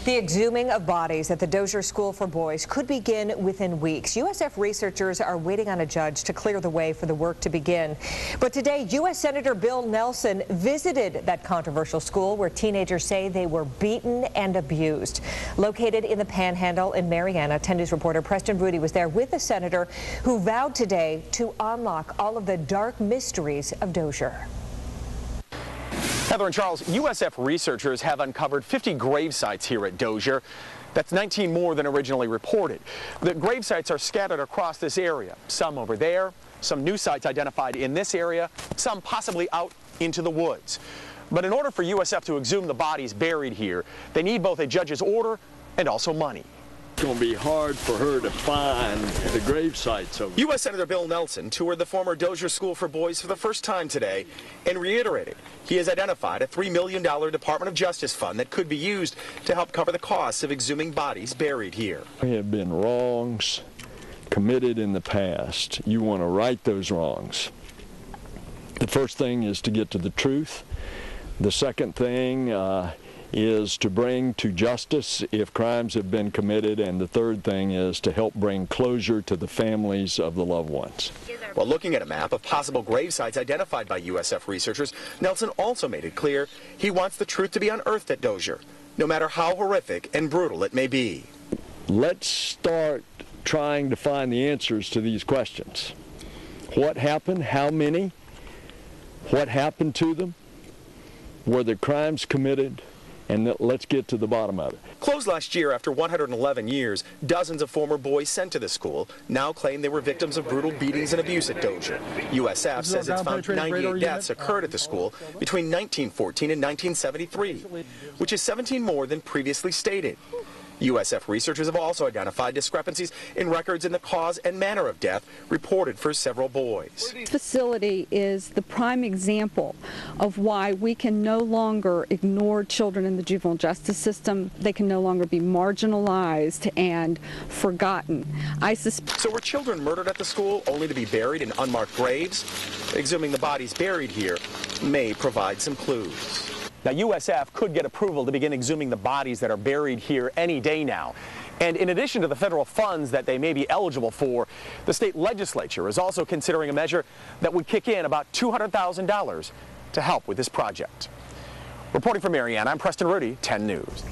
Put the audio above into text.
The exhuming of bodies at the Dozier School for Boys could begin within weeks. USF researchers are waiting on a judge to clear the way for the work to begin. But today, U.S. Senator Bill Nelson visited that controversial school where teenagers say they were beaten and abused. Located in the Panhandle in Marietta, 10 News reporter Preston Rudy was there with the senator who vowed today to unlock all of the dark mysteries of Dozier. Heather and Charles, USF researchers have uncovered 50 grave sites here at Dozier. That's 19 more than originally reported. The grave sites are scattered across this area, some over there, some new sites identified in this area, some possibly out into the woods. But in order for USF to exhume the bodies buried here, they need both a judge's order and also money. It's going to be hard for her to find the grave sites over. U.S. Senator Bill Nelson toured the former Dozier School for Boys for the first time today and reiterated he has identified a $3 million Department of Justice fund that could be used to help cover the costs of exhuming bodies buried here. There have been wrongs committed in the past. You want to right those wrongs. The first thing is to get to the truth. The second thing is to bring to justice if crimes have been committed, and the third thing is to help bring closure to the families of the loved ones. While looking at a map of possible grave sites identified by USF researchers, Nelson also made it clear he wants the truth to be unearthed at Dozier, no matter how horrific and brutal it may be. Let's start trying to find the answers to these questions. What happened? How many? What happened to them? Were the crimes committed? And let's get to the bottom of it. Closed last year after 111 years, dozens of former boys sent to the school now claim they were victims of brutal beatings and abuse at Dozier. USF says it's found 98 deaths occurred at the school between 1914 and 1973, which is 17 more than previously stated. USF researchers have also identified discrepancies in records in the cause and manner of death reported for several boys. This facility is the prime example of why we can no longer ignore children in the juvenile justice system. They can no longer be marginalized and forgotten. So were children murdered at the school only to be buried in unmarked graves? Exhuming the bodies buried here may provide some clues. Now, USF could get approval to begin exhuming the bodies that are buried here any day now. And in addition to the federal funds that they may be eligible for, the state legislature is also considering a measure that would kick in about $200,000 to help with this project. Reporting from Marianne, I'm Preston Rudy, 10 News.